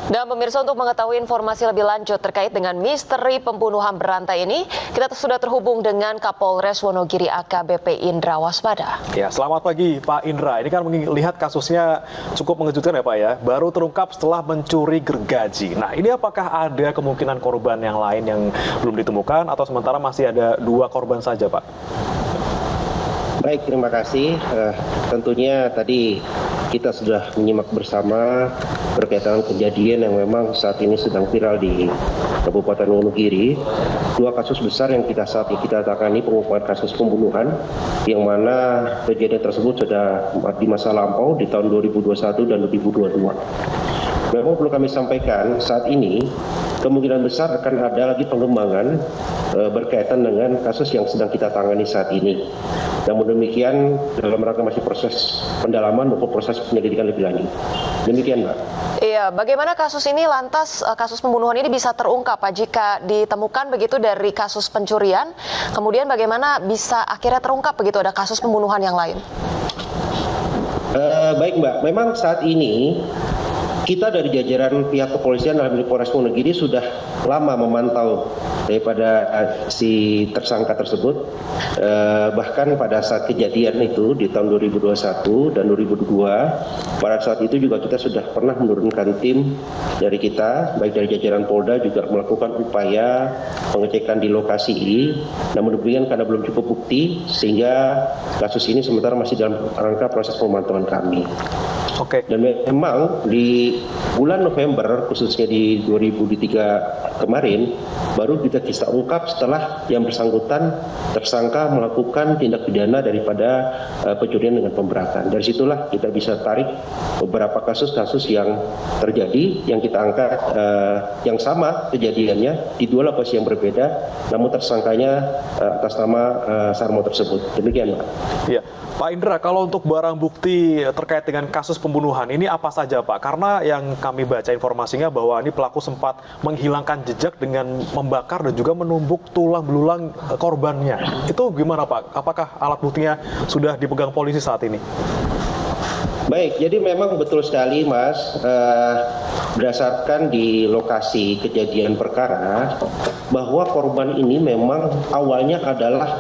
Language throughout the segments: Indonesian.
Dan pemirsa, untuk mengetahui informasi lebih lanjut terkait dengan misteri pembunuhan berantai ini, kita sudah terhubung dengan Kapolres Wonogiri AKBP Indra Waspada. Ya, selamat pagi Pak Indra. Ini kan melihat kasusnya cukup mengejutkan ya Pak ya. Baru terungkap setelah mencuri gergaji. Nah, ini apakah ada kemungkinan korban yang lain yang belum ditemukan atau sementara masih ada 2 korban saja Pak? Baik, terima kasih. Tentunya tadi kita sudah menyimak bersama berkaitan kejadian yang memang saat ini sedang viral di Kabupaten Wonogiri. 2 kasus besar yang saat ini kita tangani, pengukuhan kasus pembunuhan, yang mana kejadian tersebut sudah di masa lampau di tahun 2021 dan 2022. Memang perlu kami sampaikan saat ini kemungkinan besar akan ada lagi pengembangan berkaitan dengan kasus yang sedang kita tangani saat ini. Namun demikian dalam rangka masih proses pendalaman maupun proses penyelidikan lebih lanjut. Demikian, Mbak. Iya, bagaimana kasus ini lantas kasus pembunuhan ini bisa terungkap Pak jika ditemukan begitu dari kasus pencurian, kemudian bagaimana bisa akhirnya terungkap begitu ada kasus pembunuhan yang lain? Baik, Mbak. Memang saat ini kita dari jajaran pihak kepolisian dalam Polres Wonogiri sudah lama memantau daripada si tersangka tersebut. Bahkan pada saat kejadian itu di tahun 2021 dan 2022, pada saat itu juga kita sudah pernah menurunkan tim dari kita, baik dari jajaran Polda juga melakukan upaya pengecekan di lokasi. Namun demikian karena belum cukup bukti, sehingga kasus ini sementara masih dalam rangka proses pemantauan kami. Oke. Dan memang di bulan November, khususnya di 2023 kemarin, baru kita ungkap setelah yang bersangkutan tersangka melakukan tindak pidana daripada pencurian dengan pemberatan. Dari situlah kita bisa tarik beberapa kasus-kasus yang terjadi, yang kita angkat yang sama kejadiannya di 2 lokasi yang berbeda, namun tersangkanya atas nama Sarmo tersebut. Demikian, Pak. Iya. Pak Indra, kalau untuk barang bukti terkait dengan kasus pembunuhan ini apa saja Pak? Karena yang kami baca informasinya bahwa ini pelaku sempat menghilangkan jejak dengan membakar dan juga menumbuk tulang belulang korbannya. Itu gimana Pak? Apakah alat buktinya sudah dipegang polisi saat ini? Baik, jadi memang betul sekali Mas, berdasarkan di lokasi kejadian perkara, bahwa korban ini memang awalnya adalah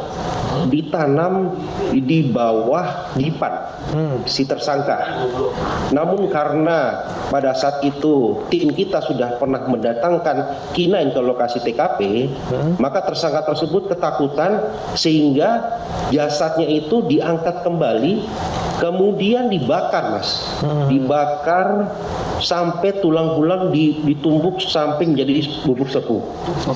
ditanam di bawah dipan si tersangka. Namun karena pada saat itu tim kita sudah pernah mendatangkan K9 ke lokasi TKP, maka tersangka tersebut ketakutan sehingga jasadnya itu diangkat kembali, kemudian dibakar, Mas. Dibakar sampai tulang-tulang ditumbuk sampai menjadi bubuk sepuh.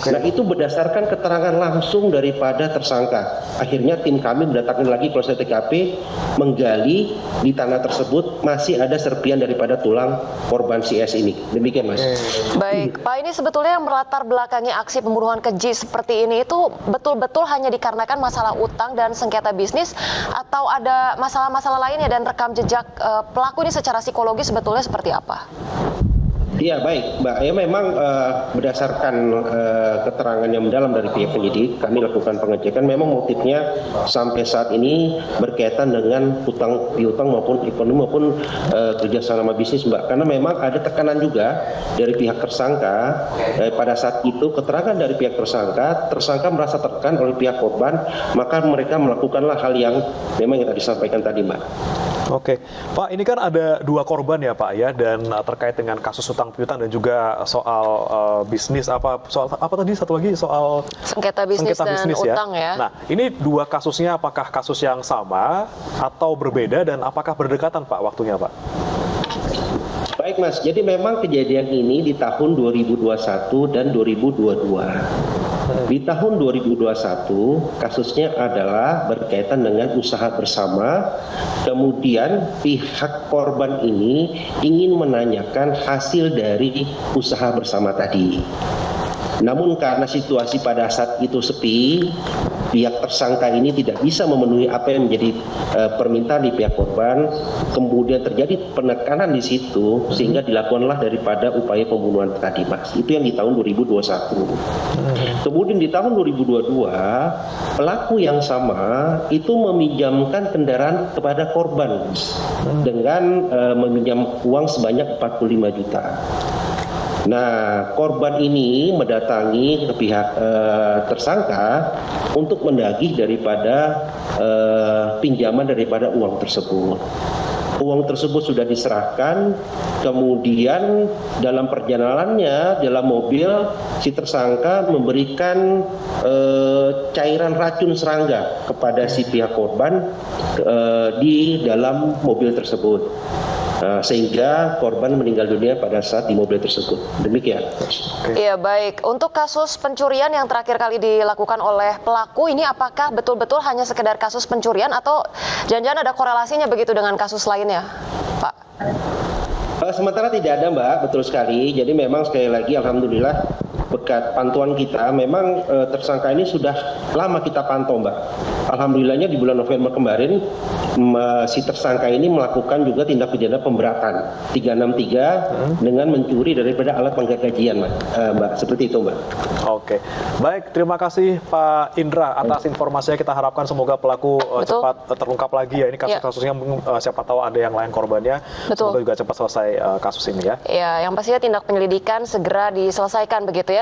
Nah, itu berdasarkan keterangan langsung daripada tersangka. Akhirnya tim kami mendatangkan lagi proses TKP, menggali di tanah tersebut masih ada serpian daripada tulang korban CS ini. Demikian, Mas. Baik, Pak, ini sebetulnya yang melatar belakangi aksi pembunuhan keji seperti ini itu betul-betul hanya dikarenakan masalah utang dan sengketa bisnis, atau ada masalah-masalah lainnya, dan rekam jejak pelaku ini secara psikologis sebetulnya seperti apa? Iya, baik, Mbak. Ya, memang berdasarkan keterangan yang mendalam dari pihak penyidik, kami lakukan pengecekan. Memang motifnya sampai saat ini berkaitan dengan piutang maupun ekonomi maupun kerjasama bisnis, Mbak. Karena memang ada tekanan juga dari pihak tersangka. Pada saat itu keterangan dari pihak tersangka merasa tertekan oleh pihak korban, maka mereka melakukanlah hal yang memang yang tadi disampaikan tadi, Mbak. Oke, Pak, ini kan ada 2 korban ya Pak ya, dan terkait dengan kasus utang piutang dan juga soal bisnis soal apa tadi satu lagi soal sengketa bisnis dan utang ya. Nah, ini 2 kasusnya apakah kasus yang sama atau berbeda, dan apakah berdekatan Pak waktunya Pak? Baik, Mas, jadi memang kejadian ini di tahun 2021 dan 2022. Di tahun 2021 kasusnya adalah berkaitan dengan usaha bersama, kemudian pihak korban ini ingin menanyakan hasil dari usaha bersama tadi. Namun karena situasi pada saat itu sepi, pihak tersangka ini tidak bisa memenuhi apa yang menjadi permintaan di pihak korban, kemudian terjadi penekanan di situ sehingga dilakukanlah daripada upaya pembunuhan tadi, Mas. Itu yang di tahun 2021. Kemudian di tahun 2022 pelaku yang sama itu meminjamkan kendaraan kepada korban, Mas, dengan meminjam uang sebanyak 45 juta. Nah, korban ini mendatangi ke pihak tersangka untuk menagih daripada pinjaman daripada uang tersebut. Uang tersebut sudah diserahkan, kemudian dalam perjalanannya dalam mobil si tersangka memberikan cairan racun serangga kepada si pihak korban di dalam mobil tersebut. Sehingga korban meninggal dunia pada saat di mobil tersebut. Demikian. Iya, baik. Untuk kasus pencurian yang terakhir kali dilakukan oleh pelaku ini, apakah betul-betul hanya sekedar kasus pencurian atau jangan-jangan ada korelasinya begitu dengan kasus lainnya, Pak? Sementara tidak ada, Mbak, betul sekali. Jadi memang sekali lagi alhamdulillah berkat pantauan kita memang tersangka ini sudah lama kita pantau, Mbak. Alhamdulillahnya di bulan November kemarin si tersangka ini melakukan juga tindak pidana pemberatan 363 dengan mencuri daripada alat penggajian, Mbak. Seperti itu, Mbak. Oke, baik. Terima kasih Pak Indra atas informasinya. Kita harapkan semoga pelaku cepat terungkap lagi ya. Ini kasus-kasusnya siapa tahu ada yang lain korbannya. Betul. Semoga juga cepat selesai kasus ini ya. Ya, yang pastinya tindak penyelidikan segera diselesaikan begitu ya.